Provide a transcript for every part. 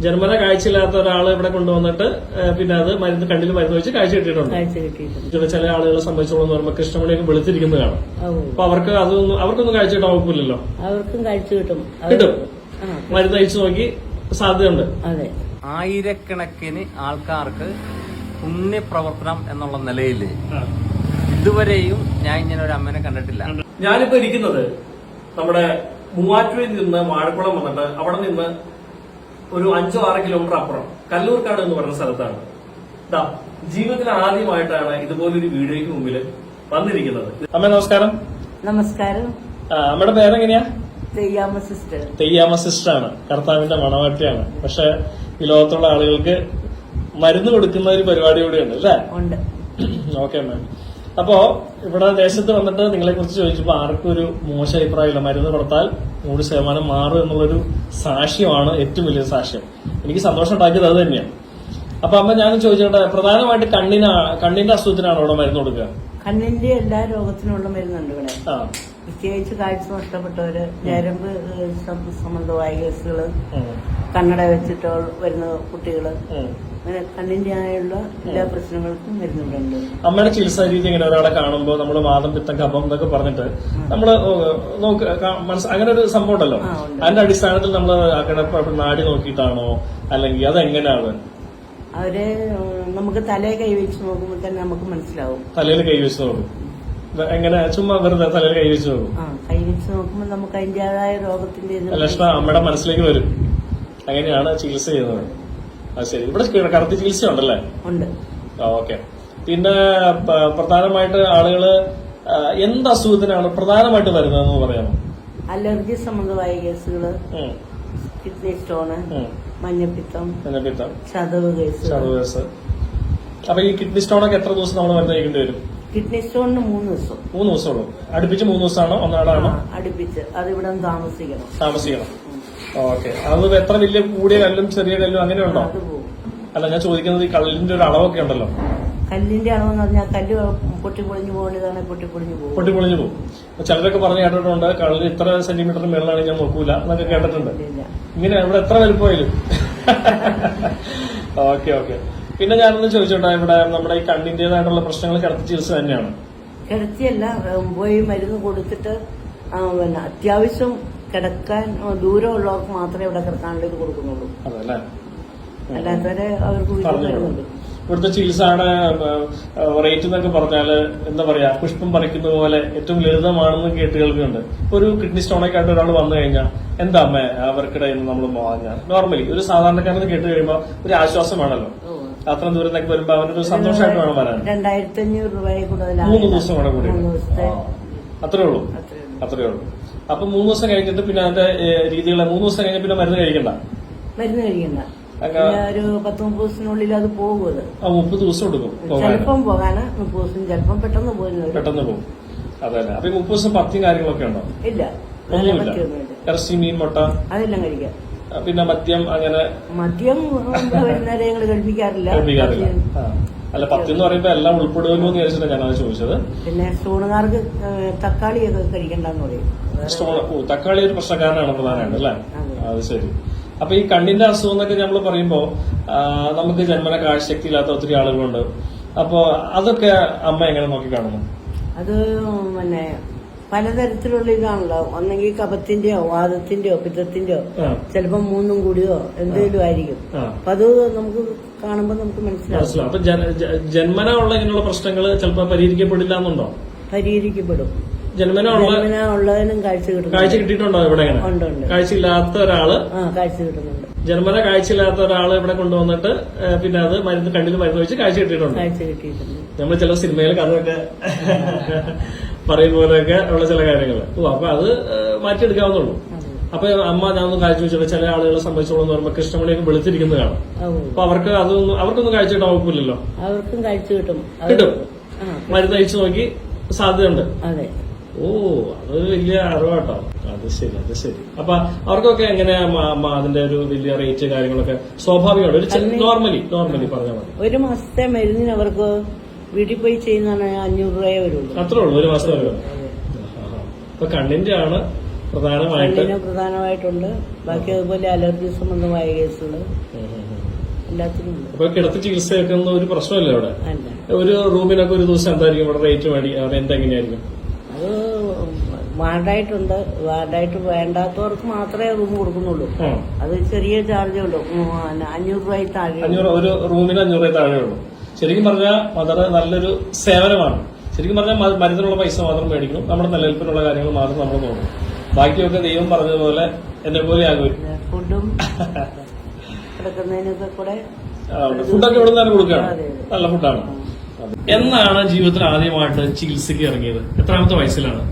ജന്മന കാഴ്ചയില്ലാത്ത ഒരാള് ഇവിടെ കൊണ്ടുവന്നിട്ട് പിന്നെ അത് കണ്ണിൽ മരുന്ന് വെച്ച് കാഴ്ച കിട്ടിയിട്ടുണ്ട്. ചില ആളുകളെ സംബന്ധിച്ചോളം പറയുമ്പോൾ കൃഷ്ണമണിയൊക്കെ വെളുത്തിരിക്കുന്നത് കാണാം. അപ്പൊ അവർക്കൊന്നും കാഴ്ച കിട്ടാൻ വകുപ്പില്ലല്ലോ. അവർക്കും കാഴ്ച കിട്ടും. മരുന്ന് അയച്ചു നോക്കി സാധ്യതയുണ്ട്. അതെ, ആയിരക്കണക്കിന് ആൾക്കാർക്ക് പുണ്യപ്രവർത്തനം എന്നുള്ള നിലയിൽ ഇതുവരെയും ഞാൻ ഇങ്ങനെ ഒരു അമ്മനെ കണ്ടിട്ടില്ല. ഞാനിപ്പോ ഇരിക്കുന്നത് നമ്മുടെ മൂവാറ്റുപുഴയിൽ നിന്ന് വാഴക്കുളം വന്നിട്ട് അവിടെ നിന്ന് ഒരു 5-6 കിലോമീറ്റർ അപ്പുറം കല്ലൂർക്കാട് എന്ന് പറയുന്ന സ്ഥലത്താണ്. ജീവിതത്തിൽ ആദ്യമായിട്ടാണ് ഇതുപോലൊരു വീഡിയോയ്ക്ക് മുമ്പിൽ വന്നിരിക്കുന്നത്. അമ്മ നമസ്കാരം. നമസ്കാരം. അമ്മയുടെ പേരെങ്ങനെയാ? തെയ്യാമ സിസ്റ്റർ ആണ്. കർത്താവിന്റെ മണവാട്ടിയാണ്. പക്ഷെ ഈ ലോകത്തുള്ള ആളുകൾക്ക് മരുന്ന് കൊടുക്കുന്ന ഒരു പരിപാടി കൂടിയുണ്ട് അല്ലേ? Okay ma'am. അപ്പോ ഇവിടെ ദേശത്ത് വന്നിട്ട് നിങ്ങളെ കുറിച്ച് ചോദിച്ചപ്പോ ആർക്കും ഒരു മോശ അഭിപ്രായമില്ല. മരുന്ന് കൊടുത്താൽ 100% മാറും എന്നുള്ളൊരു സാക്ഷ്യമാണ് ഏറ്റവും വലിയ സാക്ഷ്യം. എനിക്ക് സന്തോഷം ഉണ്ടാക്കിയത് അത് തന്നെയാണ്. അപ്പൊ അമ്മ ഞാൻ ചോദിച്ചോട്ടെ, പ്രധാനമായിട്ട് കണ്ണിന്റെ അസുഖത്തിനാണോ ഇവിടെ മരുന്ന് കൊടുക്കുക? കണ്ണിന്റെ എല്ലാ രോഗത്തിനുള്ള മരുന്നുണ്ട് ഇവിടെ. പ്രത്യേകിച്ച് കാഴ്ച നഷ്ടപ്പെട്ടവര്, ഞരമ്പ് സംബന്ധമായ കേസുകള്, കണ്ണട വെച്ചിട്ട് വരുന്ന കുട്ടികള്, അങ്ങനെ കണ്ണിന്റെ ആയുള്ള എല്ലാ പ്രശ്നങ്ങൾക്കും മരുന്നുണ്ട്. അമ്മയുടെ ചികിത്സാ രീതി ഇങ്ങനെ ഒരാളെ കാണുമ്പോൾ നമ്മള് വാദം, പിത്തം, കഫം എന്നൊക്കെ പറഞ്ഞിട്ട് നമ്മള് അങ്ങനെ ഒരു സംഭവം ഉണ്ടല്ലോ. അതിന്റെ അടിസ്ഥാനത്തിൽ നമ്മള് നാടി നോക്കിയിട്ടാണോ അല്ലെങ്കിൽ അതെങ്ങനെയാണ്? അവര് നമുക്ക് തലയെ കൈവച്ച് നോക്കുമ്പോൾ തന്നെ നമുക്ക് മനസ്സിലാവും. തലയിൽ കൈവച്ച് നോക്കും? എങ്ങനെ? ചുമ്മാ വെറുതെ തലയിൽ കൈവച്ച് നോക്കും? കൈവച്ച് നോക്കുമ്പോൾ നമുക്ക് അതിന്റേതായ രോഗത്തിന്റെ ലക്ഷണം അമ്മയുടെ മനസ്സിലേക്ക് വരും. അങ്ങനെയാണ് ചികിത്സ ചെയ്യുന്നത്. അത് ശരി. ഇവിടെ കടത്തി ചികിത്സ ഉണ്ടല്ലേ? ഉണ്ട്. ഓക്കെ. പിന്നെ പ്രധാനമായിട്ട് ആളുകള് എന്ത് അസുഖത്തിനാണ് പ്രധാനമായിട്ട് വരുന്നതെന്ന് പറയാമോ? അലർജി സംബന്ധമായ കേസുകള്, കിഡ്നി സ്റ്റോണ്, മഞ്ഞപ്പിത്തം, ചതവ് കേസ്. അപ്പൊ ഈ കിഡ്നി സ്റ്റോണൊക്കെ എത്ര ദിവസം നമ്മൾ മരുന്ന് കഴിക്കേണ്ടി വരും? കിഡ്നി സ്റ്റോണിന് 3 ദിവസം. 3 ദിവസമുള്ളൂ. അടുപ്പിച്ച് 3 ദിവസമാണോ ഒന്നാടാണോ? അടുപ്പിച്ച്. അത് ഇവിടെ താമസിക്കണം. ഓക്കെ. അത് എത്ര വലിയ കൂടിയ കല്ലും ചെറിയ കല്ലും അങ്ങനെ ഉണ്ടോ? അല്ല, ഞാൻ ചോദിക്കുന്നത് ഈ കല്ലിന്റെ ഒരു അളവൊക്കെ ഉണ്ടല്ലോ. കല്ലിന്റെ അളവെന്ന് പറഞ്ഞാൽ കല്ല് പൊട്ടിപ്പൊളിഞ്ഞു പോകേണ്ടതാണ്. പൊട്ടിപ്പൊളിഞ്ഞു പോകും. ചിലരൊക്കെ പറഞ്ഞു കേട്ടിട്ടുണ്ട്, കല്ല് ഇത്ര സെന്റിമീറ്ററിന് മേളിലാണ് ഞാൻ നോക്കൂല എന്നൊക്കെ കേട്ടിട്ടുണ്ട്. ഇങ്ങനെ ഇവിടെ എത്ര വലുപ്പമായാലും. ഓക്കെ. പിന്നെ ഞാനൊന്ന് ചോദിച്ചോട്ടെ, ഇവിടെ നമ്മുടെ ഈ കണ്ണിന്റേതായിട്ടുള്ള പ്രശ്നങ്ങൾ കിടത്തി ചികിത്സ തന്നെയാണ്? കിടത്തിയല്ല, പോയി മരുന്ന് കൊടുത്തിട്ട് പിന്നെ അത്യാവശ്യം കിടക്കാൻ ദൂരമുള്ളവർക്ക് മാത്രമേ ഇവിടെ കിടക്കാനുള്ള ഇത് കൊടുക്കുന്നുള്ളൂ. അതല്ലേ? അല്ലാത്തവരെ അവർക്ക് വരുന്നുണ്ട്. ഇവിടുത്തെ ചികിത്സയുടെ റേറ്റ് എന്നൊക്കെ പറഞ്ഞാല് എന്താ പറയാ, പുഷ്പം പറിക്കുന്ന പോലെ ഏറ്റവും ലളിതമാണെന്ന് കേട്ട് കേൾക്കുന്നുണ്ട്. ഇപ്പൊ ഒരു കിഡ്നി സ്റ്റോണൊക്കെ ആയിട്ട് ഒരാൾ വന്നു കഴിഞ്ഞാൽ എന്താ അമ്മ അവർക്കിടെ നമ്മൾ വാങ്ങാൻ നോർമലി ഒരു സാധാരണക്കാരന് കേട്ട് കഴിയുമ്പോൾ ഒരു ആശ്വാസം വേണല്ലോ. അത്ര ദൂരം നിന്നൊക്കെ വരുമ്പോ അവനൊരു സന്തോഷമായിട്ട് വേണം വരാൻ. 2500 രൂപയെ കൂടുതൽ 3 ദിവസം കൂടെ കൂടി. അത്രേ ഉള്ളൂ. അപ്പൊ 3 ദിവസം കഴിഞ്ഞിട്ട് പിന്നെ അതിന്റെ രീതികളെ 3 ദിവസം കഴിഞ്ഞ പിന്നെ മരുന്ന് കഴിക്കണ്ട. ഒരു 10-30 ദിവസത്തിനുള്ളിൽ അത് പോകും. 30 ദിവസം എടുക്കും. ചിലപ്പം പോകാന് 30 ദിവസം, ചിലപ്പം പെട്ടെന്ന് പോകും. അതെ. അപ്പൊ 30 ദിവസം പത്തിയും കാര്യങ്ങളൊക്കെ ഉണ്ടോ? ഇല്ല, ഒന്നുമില്ല. ഇറച്ചി, മീൻ, മുട്ട അതെല്ലാം കഴിക്കാം. പിന്നെ മദ്യം അങ്ങനെ കഴിപ്പിക്കാറില്ല. അല്ല, 10 എന്ന് പറയുമ്പോ എല്ലാം ഉൾപ്പെടുമല്ലോ എന്ന് വിചാരിച്ചിട്ടാണ് ഞാനത് ചോദിച്ചത്. പിന്നെ സ്റ്റോണുകാർക്ക് തക്കാളിയൊക്കെ കഴിക്കണ്ടെന്ന് പറയും. തക്കാളി ഒരു പ്രശ്നക്കാരനാണ് പ്രധാനമായിട്ട് അല്ലേ? അത് ശരി. അപ്പൊ ഈ കണ്ണിന്റെ അസുഖം എന്നൊക്കെ നമ്മൾ പറയുമ്പോ നമുക്ക് ജന്മന കാഴ്ചശക്തി ഇല്ലാത്ത ഒത്തിരി ആളുകളുണ്ട്. അപ്പൊ അതൊക്കെ അമ്മ എങ്ങനെ നോക്കി കാണുന്നു? അത് പിന്നെ പലതരത്തിലുള്ള ഇതാണല്ലോ. ഒന്നെങ്കിൽ കഫത്തിന്റെയോ വാദത്തിന്റെയോ പിത്തത്തിന്റെയോ, ചിലപ്പോ 3ഉം കൂടിയോ എന്തെങ്കിലും ആയിരിക്കും. അപ്പൊ അത് നമുക്ക് കാണുമ്പോ നമുക്ക് മനസ്സിലാവും. അപ്പൊ ജന്മന ഉള്ള ഇങ്ങനെയുള്ള പ്രശ്നങ്ങൾ ചിലപ്പോ പരിഹരിക്കപ്പെടില്ല എന്നുണ്ടോ? പരിഹരിക്കപ്പെടും. ജന്മന ഉള്ളതിനും കാഴ്ച കിട്ടിയിട്ടുണ്ടോ? ഇവിടെ കാഴ്ചയില്ലാത്ത ഒരാള് കാഴ്ച കിട്ടുന്നുണ്ട്. ജന്മന കാഴ്ചയില്ലാത്ത ഒരാള് ഇവിടെ കൊണ്ടുവന്നിട്ട് പിന്നെ അത് കണ്ണിൽ മരുന്ന് വെച്ച് കാഴ്ച കിട്ടിയിട്ടുണ്ട്. നമ്മൾ ചില സിനിമയിൽ കഥയൊക്കെ പറയുന്ന പോലെയൊക്കെ ഉള്ള ചില കാര്യങ്ങൾ. അപ്പൊ അത് മാറ്റിയെടുക്കാവുന്നുള്ളൂ. അപ്പൊ അമ്മ ഞാനൊന്നും കാഴ്ച വെച്ചിട്ട് ചില ആളുകളെ സംബന്ധിച്ചോളം പറയുമ്പോൾ കൃഷ്ണമണിയൊക്കെ വെളുത്തിരിക്കുന്നത് കാണാം. അപ്പൊ അവർക്കൊന്നും കാഴ്ച കിട്ടാൻ വകുപ്പില്ലല്ലോ. അവർക്കും കാഴ്ച കിട്ടും. മരുന്ന് അയച്ചു നോക്കി സാധ്യതയുണ്ട്. ഓ, അതൊരു വലിയ അറിവാട്ടോ. അത് ശരി. അപ്പൊ അവർക്കൊക്കെ എങ്ങനെയാ അതിന്റെ ഒരു വലിയ റേറ്റ് കാര്യങ്ങളൊക്കെ സ്വാഭാവികമാണ്? നോർമലി പറഞ്ഞാൽ മതി. 1 മാസത്തെ മരുന്നിന് അവർക്ക് വീട്ടിൽ പോയി ചെയ്യുന്നതാണ് 500 രൂപയെ വരുള്ളൂ. അത്രേ ഉള്ളൂ 1 മാസത്തെ വരുന്നത്. അപ്പൊ കണ്ണിന്റെ ആണ് പ്രധാനമായിട്ടുണ്ട്. ബാക്കി അതുപോലെ അലർജി സംബന്ധമായ കേസുകൾ എല്ലാത്തിനും ഉണ്ട്. അപ്പൊ കിടത്തി ചികിത്സയൊക്കെ ഒന്നും ഒരു പ്രശ്നമല്ല അവിടെ. അല്ല, ഒരു റൂമിനൊക്കെ ഒരു ദിവസം എന്തായിരിക്കും ഇവിടെ റേറ്റ് റെന്റ് എങ്ങനെയായിരിക്കും? അത് വാർഡായിട്ടുണ്ട്. വാർഡായിട്ട് വേണ്ടാത്തവർക്ക് മാത്രമേ റൂം കൊടുക്കുന്നുള്ളൂ. അത് ചെറിയ ചാർജേ ഉള്ളൂ, 500 രൂപയിൽ താഴെ. ഒരു റൂമിന് 500 രൂപ താഴെ ഉള്ളൂ. ശരിക്കും പറഞ്ഞാൽ വളരെ നല്ലൊരു സേവനമാണ്. ശരിക്കും പറഞ്ഞാൽ മരുന്നിനുള്ള പൈസ മാത്രം മേടിക്കണം, നമ്മുടെ നിലനിൽപ്പിനുള്ള കാര്യങ്ങൾ മാത്രം നമ്മൾ നോക്കണം. ബാക്കിയൊക്കെ ദൈവം പറഞ്ഞതുപോലെ എന്നെ പോലെ ആകും. ഫുഡും കിടക്കുന്നതിനൊക്കെ കൂടെ ഫുഡൊക്കെ ഇവിടെ നിന്ന് തന്നെ കൊടുക്കുകയാണ്. നല്ല ഫുഡാണ്. എന്നാണ് ജീവിതത്തിൽ ആദ്യമായിട്ട് ചികിത്സയ്ക്ക് ഇറങ്ങിയത്? എത്രാമത്തെ വയസ്സിലാണ്?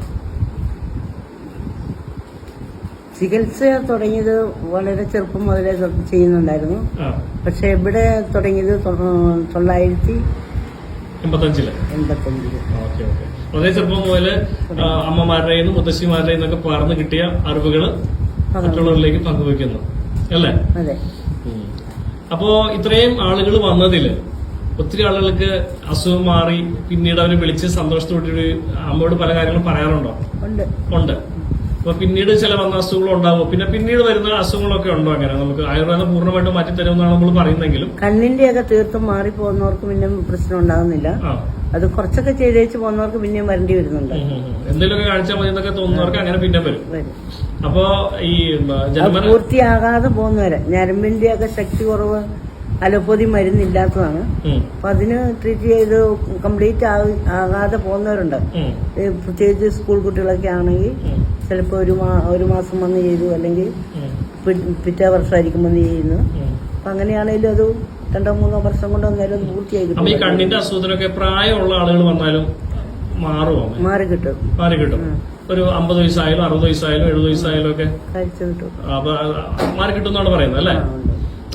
ചികിത്സ തുടങ്ങിയത് വളരെ ചെറുപ്പം മുതലേ ചെയ്യുന്നുണ്ടായിരുന്നു. പക്ഷെ ഇവിടെ തുടങ്ങിയത് 1985. വളരെ ചെറുപ്പം മുതല് അമ്മമാരുടെയും മുത്തശ്ശിമാരുടെയും ഒക്കെ പകർന്നു കിട്ടിയ അറിവുകള് മറ്റുള്ളവരിലേക്ക് പങ്കുവെക്കുന്നു അല്ലേ? അതെ. അപ്പോ ഇത്രയും ആളുകൾ വന്നതില് ഒത്തിരി ആളുകൾക്ക് അസുഖം മാറി പിന്നീട് അവരെ വിളിച്ച് സന്തോഷത്തോടെ അമ്മയോട് പല കാര്യങ്ങളും പറയാറുണ്ടോ? ഉണ്ട്. അപ്പൊ പിന്നീട് ചില വന്ന അസുഖങ്ങൾ ഉണ്ടാവും, പിന്നീട് വരുന്ന അസുഖങ്ങളൊക്കെ ഉണ്ടോ? അങ്ങനെ നമുക്ക് ആയുർവേദം പൂർണ്ണമായിട്ട് മാറ്റിത്തരുമെന്നാണ് നമ്മൾ പറയുന്നെങ്കിലും കണ്ണിന്റെയൊക്കെ തീർത്തും മാറിപ്പോകുന്നവർക്ക് പിന്നെ പ്രശ്നം ഉണ്ടാകുന്നില്ല. അത് കുറച്ചൊക്കെ ചെയ്തേച്ച് പോകുന്നവർക്ക് പിന്നെയും വരേണ്ടി വരുന്നുണ്ട്. എന്തെങ്കിലുമൊക്കെ കാണിച്ചാൽ മതി എന്നൊക്കെ തോന്നുന്നവർക്ക് അങ്ങനെ പിന്നെ വരും. അപ്പോ ഈ പൂർത്തിയാകാതെ പോകുന്നവരെ ഞരമ്പിന്റെ ഒക്കെ ശക്തി കുറവ് അലോപ്പതി മരുന്നില്ലാത്തതാണ്. അപ്പൊ അതിന് ട്രീറ്റ് ചെയ്ത് കംപ്ലീറ്റ് ആകാതെ പോകുന്നവരുണ്ട്. പ്രത്യേകിച്ച് സ്കൂൾ കുട്ടികളൊക്കെ ആണെങ്കിൽ ചിലപ്പോ ഒരു മാസം വന്ന് ചെയ്തു, അല്ലെങ്കിൽ പിറ്റേ വർഷമായിരിക്കും വന്ന് ചെയ്യുന്നു. അപ്പൊ അങ്ങനെയാണെങ്കിലും അത് 2-3 വർഷം കൊണ്ട് വന്നാലും പൂർത്തിയായി കിട്ടും. ഈ കണ്ണിന്റെ അസുഖത്തിനൊക്കെ പ്രായമുള്ള ആളുകൾ വന്നാലും മാറി കിട്ടും. ഒരു 50 വയസ്സായാലും 60 വയസ്സായാലും 70 വയസ്സായാലും ഒക്കെ മാറി കിട്ടും എന്നാണ് പറയുന്നത് അല്ലേ?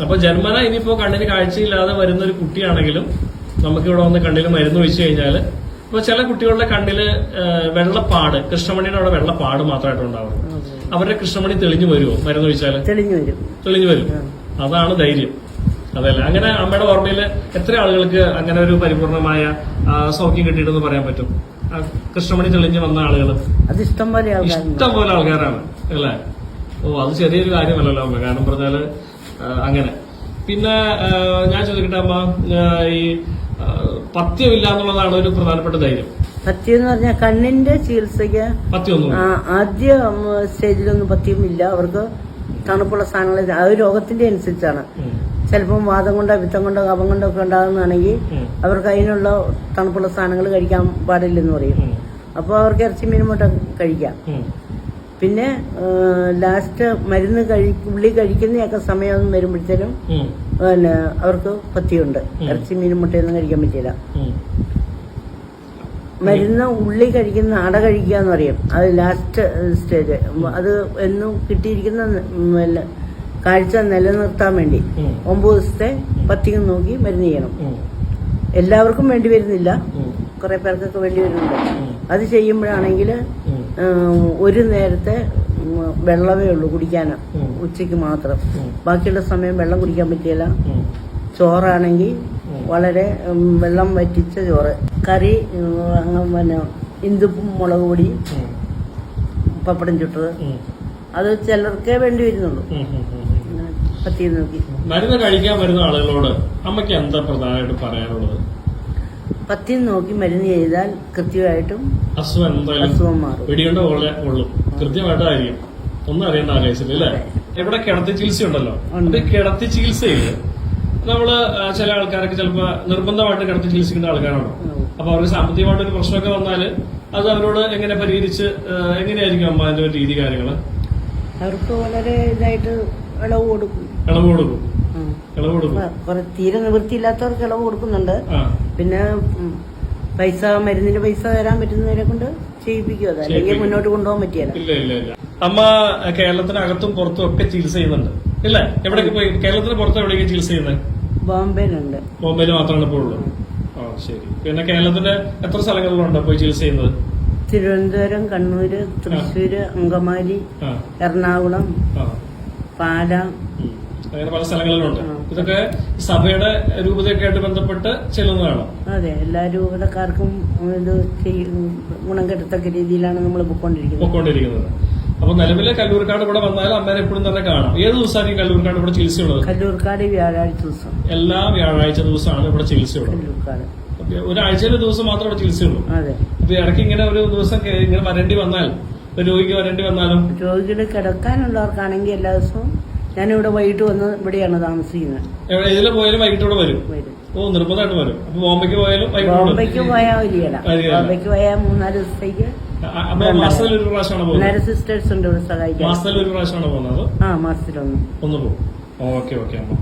അപ്പൊ ജന്മന ഇനിയിപ്പോ കണ്ണിന് കാഴ്ചയില്ലാതെ വരുന്ന ഒരു കുട്ടിയാണെങ്കിലും നമുക്ക് ഇവിടെ വന്ന് കണ്ണിൽ മരുന്ന് വെച്ച് കഴിഞ്ഞാല് ഇപ്പൊ ചില കുട്ടികളുടെ കണ്ണില് കൃഷ്ണമണിയുടെ അവിടെ വെള്ളപ്പാട് മാത്രമായിട്ട് ഉണ്ടാവും. അവരുടെ കൃഷ്ണമണി തെളിഞ്ഞു വരുമോ മരുന്ന് വെച്ചാല്? തെളിഞ്ഞു വരും. അതാണ് ധൈര്യം. അതല്ല, അങ്ങനെ അമ്മയുടെ ഓർമ്മയില് എത്ര ആളുകൾക്ക് അങ്ങനെ ഒരു പരിപൂർണമായ സൗഖ്യം കിട്ടിയിട്ടെന്ന് പറയാൻ പറ്റും? കൃഷ്ണമണി തെളിഞ്ഞു വന്ന ആളുകൾ ഇഷ്ടം പോലെ ആൾക്കാരാണ് അല്ലേ? അത് ചെറിയൊരു കാര്യമല്ലല്ലോ അമ്മ. കാരണം പറഞ്ഞാല് അങ്ങനെ. പിന്നെ ഞാൻ ചോദിക്കട്ടെ അമ്മ, ഈ പഥ്യമില്ല എന്നുള്ളതാണ് ഒരു പ്രധാനപ്പെട്ട ധൈര്യം. പഥ്യം എന്ന് പറഞ്ഞാൽ കണ്ണിന്റെ ചികിത്സയ്ക്ക് പഥ്യമൊന്നും ആദ്യ സ്റ്റേജിലൊന്നും പഥ്യമില്ല. അവർക്ക് തണുപ്പുള്ള സാധനങ്ങൾ ആ ഒരു രോഗത്തിന്റെ അനുസരിച്ചാണ്. ചിലപ്പം വാദം കൊണ്ടോ പിത്തം കൊണ്ടോ കഫം കൊണ്ടോ ഒക്കെ ഉണ്ടാകുന്നതാണെങ്കിൽ അവർക്ക് അതിനുള്ള തണുപ്പുള്ള സാധനങ്ങൾ കഴിക്കാൻ പാടില്ലെന്ന് പറയും. അപ്പോൾ അവർക്ക് ഇറച്ചി മീൻ മുട്ട കഴിക്കാം. പിന്നെ ലാസ്റ്റ് മരുന്ന് ഉള്ളി കഴിക്കുന്നതൊക്കെ സമയം വരുമ്പോഴത്തേനും പിന്നെ അവർക്ക് പഥ്യമുണ്ട്. ഇറച്ചി മീൻ മുട്ടയൊന്നും കഴിക്കാൻ പറ്റില്ല. മരുന്ന് ഉള്ളി കഴിക്കുന്ന അട കഴിക്കുക എന്ന് പറയും. അത് ലാസ്റ്റ് സ്റ്റേജ്. അത് എന്നും കിട്ടിയിരിക്കുന്ന കാഴ്ച നിലനിർത്താൻ വേണ്ടി 9 ദിവസത്തെ പഥ്യം നോക്കി മരുന്ന് ചെയ്യണം. എല്ലാവർക്കും വേണ്ടി വരുന്നില്ല, കുറെ പേർക്കൊക്കെ വേണ്ടി വരുന്നുണ്ട്. അത് ചെയ്യുമ്പോഴാണെങ്കിൽ ഒരു നേരത്തെ വെള്ളമേ ഉള്ളൂ കുടിക്കാന്, ഉച്ചയ്ക്ക് മാത്രം. ബാക്കിയുള്ള സമയം വെള്ളം കുടിക്കാൻ പറ്റില്ല. ചോറാണെങ്കിൽ വളരെ വെള്ളം വറ്റിച്ച ചോറ്, കറി പിന്നെ ഇന്ദുപ്പും മുളക് പൊടി, പപ്പടം ചുട്ടത്, അത് ചിലർക്കേ വേണ്ടി വരുന്നുള്ളൂ. പഥ്യം നോക്കി മരുന്ന് കഴിക്കാൻ വരുന്ന ആളുകളോട് അമ്മയ്ക്ക് എന്താ പ്രധാനമായിട്ട് പറയാനുള്ളത്? പഥ്യം നോക്കി മരുന്ന് ചെയ്താൽ കൃത്യമായിട്ടും അസുഖം മാറും. പിടിയേണ്ട പോലെ ഉള്ളു, കൃത്യമായിട്ടായിരിക്കും. ഒന്നും അറിയേണ്ട ആവശ്യമില്ല അല്ലേ? ഇവിടെ കിടത്തി ചികിത്സ ഉണ്ടല്ലോ. അപ്പൊ ഈ കിടത്തി ചികിത്സയില് നമ്മള് ചില ആൾക്കാരൊക്കെ ചിലപ്പോ നിർബന്ധമായിട്ട് കിടത്തി ചികിത്സിക്കുന്ന ആൾക്കാരാണോ? അപ്പൊ അവർക്ക് സാമ്പത്തികമായിട്ടൊരു പ്രശ്നമൊക്കെ വന്നാല് അത് അവരോട് എങ്ങനെ പരിഹരിച്ച് എങ്ങനെയായിരിക്കും അമ്മ അതിന്റെ ഒരു രീതി കാര്യങ്ങള്? അവർക്ക് വളരെ ഇതായിട്ട് ഇളവ് കൊടുക്കും. തീരെ നിവൃത്തിയില്ലാത്തവർക്ക് ഇളവ് കൊടുക്കുന്നുണ്ട്. പിന്നെ പൈസ, മരുന്നിന്റെ പൈസ തരാൻ പറ്റുന്നവരെ കൊണ്ട് ചെയ്യിപ്പിക്കും. അത് അല്ലെങ്കിൽ മുന്നോട്ട് കൊണ്ടുപോകാൻ പറ്റിയല്ല. ഇല്ല. അമ്മ കേരളത്തിനകത്തും പുറത്തും ഒക്കെ ചികിത്സ ചെയ്യുന്നുണ്ട് ഇല്ലേ? എവിടേക്ക് പോയി? കേരളത്തിന് പുറത്ത് എവിടേക്ക് ചികിത്സ ചെയ്യുന്നത്? ബോംബെയിലുണ്ട്. ബോംബെയിൽ മാത്രമാണ് ഇപ്പോൾ ഉള്ളത്. ശരി. പിന്നെ കേരളത്തിന്റെ എത്ര സ്ഥലങ്ങളിലുണ്ട് പോയി ചികിത്സ ചെയ്യുന്നത്? തിരുവനന്തപുരം, കണ്ണൂര്, തൃശ്ശൂര്, അങ്കമാലി, എറണാകുളം, പാല, അങ്ങനെ പല സ്ഥലങ്ങളിലുണ്ട്. ഇതൊക്കെ സഭയുടെ രൂപതയൊക്കെ ആയിട്ട് ബന്ധപ്പെട്ട് ചെല്ലുന്നതാണ്. അതെ, എല്ലാ രൂപതക്കാർക്കും ഇത് ഗുണം കിട്ടത്തക്ക രീതിയിലാണ് നമ്മൾ പൊക്കോണ്ടിരിക്കുന്നത്. അപ്പൊ നിലവിലെ കല്ലൂർക്കാട് ഇവിടെ വന്നാൽ അമ്മേനെ എപ്പോഴും തന്നെ കാണാം. ഏത് ദിവസമായിരിക്കും കല്ലൂർക്കാട് ഇവിടെ ചികിത്സയുള്ളത്? കല്ലൂർക്കാട് വ്യാഴാഴ്ച ദിവസം. എല്ലാ വ്യാഴാഴ്ച ദിവസമാണ് ഇവിടെ ചികിത്സയുള്ളത്. കല്ലൂർക്കാട് ഒരാഴ്ചയിലെ ദിവസം മാത്രമേ ഇവിടെ ചികിത്സയുള്ളൂ. അതെ. അപ്പൊ ഇടയ്ക്ക് ഇങ്ങനെ ഒരു ദിവസം ഇങ്ങനെ വരേണ്ടി വന്നാൽ, രോഗിക്ക് വരേണ്ടി വന്നാലും, രോഗികൾ കിടക്കാനുള്ളവർക്കാണെങ്കിൽ എല്ലാ ദിവസവും ഞാനിവിടെ വൈകിട്ട് വന്ന് ഇവിടെയാണ് താമസിക്കുന്നത്. ഇതിൽ പോയാലും വൈകിട്ട് ഇവിടെ വരും. ഓ, നിർബന്ധമായിട്ട് വരും. അപ്പൊ ബോംബെക്ക് പോയാലും ബോംബെക്ക് പോയാൽ വരികയില്ല. ബോംബെക്ക് പോയാൽ 3-4 ദിവസത്തേക്ക്. മാസത്തിൽ ഒരു പ്രാവശ്യമാണ് പോകുന്നത്. സിസ്റ്റേഴ്സ് ഉണ്ട് ഇവിടെ സഹായിക്കാൻ. മാസത്തിൽ ഒരു പ്രാവശ്യമാണ് പോകുന്നത്. മാസത്തിലൊന്ന് പോകും. ഓക്കെ അമ്മ.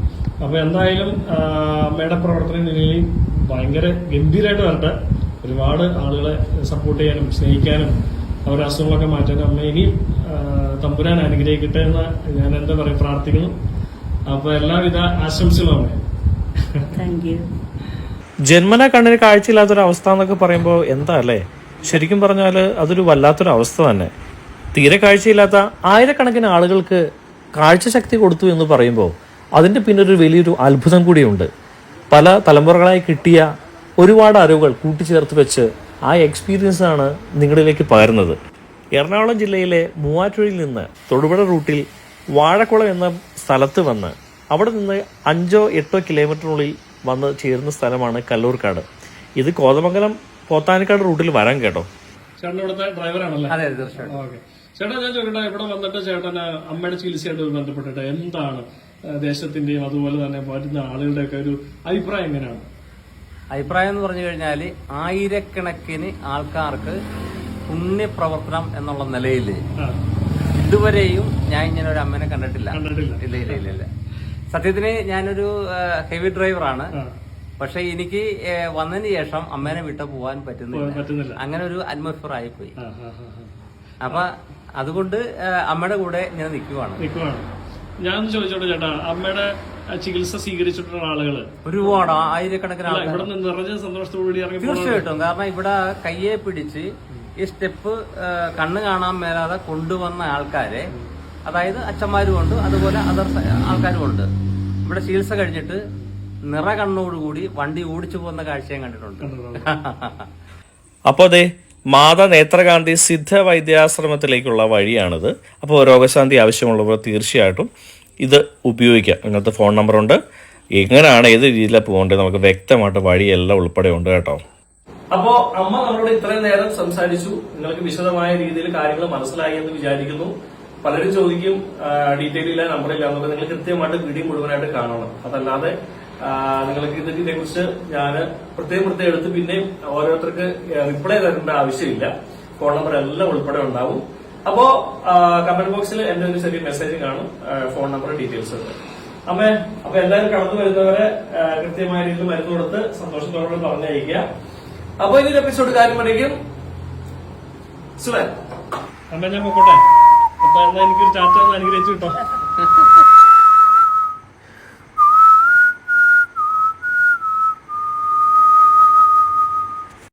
അപ്പൊ എന്തായാലും അമ്മയുടെ പ്രവർത്തനം ഇനിയും ഭയങ്കര ഗംഭീരമായിട്ട് വരട്ടെ. ഒരുപാട് ആളുകളെ സപ്പോർട്ട് ചെയ്യാനും സ്നേഹിക്കാനും അവരുടെ അസുഖങ്ങളൊക്കെ മാറ്റാനും അമ്മ ഇനിയും തമ്പുരാൻ അനുഗ്രഹിക്കട്ടെ എന്ന് ഞാൻ എന്താ പറയുക പ്രാർത്ഥിക്കുന്നു. അപ്പൊ എല്ലാവിധ ആശംസകളും അമ്മേ. Thank you. ജന്മന കണ്ണിന് കാഴ്ചയില്ലാത്തൊരവസ്ഥ എന്നൊക്കെ പറയുമ്പോൾ എന്താ അല്ലേ? ശരിക്കും പറഞ്ഞാൽ അതൊരു വല്ലാത്തൊരു അവസ്ഥ തന്നെ. തീരെ കാഴ്ചയില്ലാത്ത ആയിരക്കണക്കിന് ആളുകൾക്ക് കാഴ്ചശക്തി കൊടുത്തു എന്ന് പറയുമ്പോൾ അതിൻ്റെ പിന്നൊരു വലിയൊരു അത്ഭുതം കൂടിയുണ്ട്. പല തലമുറകളായി കിട്ടിയ ഒരുപാട് അറിവുകൾ കൂട്ടിച്ചേർത്ത് വെച്ച് ആ എക്സ്പീരിയൻസ് ആണ് നിങ്ങളിലേക്ക് പകരുന്നത്. എറണാകുളം ജില്ലയിലെ മൂവാറ്റുപുഴയിൽ നിന്ന് തൊടുപുഴ റൂട്ടിൽ വാഴക്കുളം എന്ന സ്ഥലത്ത് വന്ന് അവിടെ നിന്ന് 5-8 കിലോമീറ്ററിനുള്ളിൽ വന്ന് ചേരുന്ന സ്ഥലമാണ് കല്ലൂർക്കാട്. ഇത് കോതമംഗലം പോത്താനിക്കാട് റൂട്ടിൽ വരാൻ കേട്ടോ. ചേട്ടൻ ഇവിടുത്തെ ഡ്രൈവറാണല്ലേ? അതെ, തീർച്ചയായിട്ടും. ഓക്കെ ചേട്ടാ, ഞാൻ ചോദിക്കട്ടെ, ഇവിടെ വന്നിട്ട് ചേട്ടന് അമ്മയുടെ ചികിത്സയായിട്ട് ബന്ധപ്പെട്ടിട്ട് എന്താണ് ദേശത്തിന്റെയും അതുപോലെ തന്നെ വരുന്ന ആളുകളുടെയൊക്കെ ഒരു അഭിപ്രായം എങ്ങനെയാണ്? അഭിപ്രായം എന്ന് പറഞ്ഞു കഴിഞ്ഞാൽ ആയിരക്കണക്കിന് ആൾക്കാർക്ക് പുണ്യപ്രവർത്തനം എന്നുള്ള നിലയിൽ ഇതുവരെയും ഞാൻ ഇങ്ങനെ ഒരു അമ്മനെ കണ്ടിട്ടില്ല. ഇല്ല. സത്യത്തിന് ഞാനൊരു ഹെവി ഡ്രൈവറാണ്. പക്ഷെ എനിക്ക് വന്നതിന് ശേഷം അമ്മേനെ വിട്ടു പോകാൻ പറ്റുന്നില്ല. അങ്ങനെ ഒരു അറ്റ്മോസ്ഫിയർ ആയിപ്പോയി. അപ്പൊ അതുകൊണ്ട് അമ്മയുടെ കൂടെ ഇങ്ങനെ നിൽക്കുവാണ്. ഞാൻ ചോദിച്ചോട്ടെ ചേട്ടാ, അമ്മയുടെ ചികിത്സ സ്വീകരിച്ചിട്ടുള്ള ആളുകള് ഒരുപാട് ആയിരക്കണക്കിന് ആളുകൾ ഇവിടെ നിറഞ്ഞ സന്തോഷത്തോടുകൂടി ഇറങ്ങി. തീർച്ചയായിട്ടും. കാരണം ഇവിടെ കയ്യെ പിടിച്ച് ഈ സ്റ്റെപ്പ് കണ്ണ് കാണാൻ മേലാതെ കൊണ്ടുവന്ന ആൾക്കാരെ, അതായത് അച്ഛന്മാരും ഉണ്ട്, അതുപോലെ അതർ ആൾക്കാരും ഉണ്ട്. ഇവിടെ ചികിത്സ കഴിഞ്ഞിട്ട് നിറ കണ്ണോടുകൂടി വണ്ടി ഓടിച്ചു പോകുന്ന കാഴ്ചയും കണ്ടിട്ടുണ്ട്. അപ്പോൾ അതെ, മാതാ നേത്രകാന്തി സിദ്ധ വൈദ്യാശ്രമത്തിലേക്കുള്ള വഴിയാണിത്. അപ്പോൾ രോഗശാന്തി ആവശ്യമുള്ളവർ തീർച്ചയായിട്ടും ഇത് ഉപയോഗിക്കാം. ഇങ്ങനത്തെ ഫോൺ നമ്പറുണ്ട്. എങ്ങനെയാണ് ഏത് രീതിയിലാണ് പോകേണ്ടത് നമുക്ക് വ്യക്തമായിട്ട് വഴിയെല്ലാം ഉൾപ്പെടെ ഉണ്ട് കേട്ടോ. അപ്പോ അമ്മ നമ്മളോട് ഇത്രയും നേരം സംസാരിച്ചു. നിങ്ങൾക്ക് വിശദമായ രീതിയിൽ കാര്യങ്ങൾ മനസ്സിലായി എന്ന് വിചാരിക്കുന്നു. പലരും ചോദിക്കും ഡീറ്റെയിൽ ഇല്ല, നമ്പറില്ല എന്നൊക്കെ. നിങ്ങൾ കൃത്യമായിട്ട് വീഡിയോ മുഴുവനായിട്ട് കാണണം. അതല്ലാതെ നിങ്ങൾക്ക് ഇതിനെക്കുറിച്ച് ഞാൻ പ്രത്യേകം എടുത്ത് പിന്നെയും ഓരോരുത്തർക്ക് റിപ്ലൈ തരേണ്ട ആവശ്യമില്ല. ഫോൺ നമ്പർ എല്ലാം ഉൾപ്പെടെ ഉണ്ടാവും. അപ്പോ കമന്റ് ബോക്സിൽ എന്റെ ഒരു ചെറിയ മെസ്സേജ് കാണും, ഫോൺ നമ്പർ ഡീറ്റെയിൽസ് ഉണ്ട്. അമ്മേ, അപ്പൊ എല്ലാവരും കടന്നു വരുന്നവരെ കൃത്യമായ രീതിയിൽ മരുന്ന് കൊടുത്ത് സന്തോഷത്തോടെ പറഞ്ഞയക്കുക. അപ്പൊ ഇനി എപ്പിസോഡ് കാര്യം പഠിക്കും. സുഖം അമ്മ, ഞാൻ പോട്ടെ. അപ്പൊ എന്നാ എനിക്കൊരു ചാച്ച അനുഗ്രഹിച്ചു കിട്ടോ.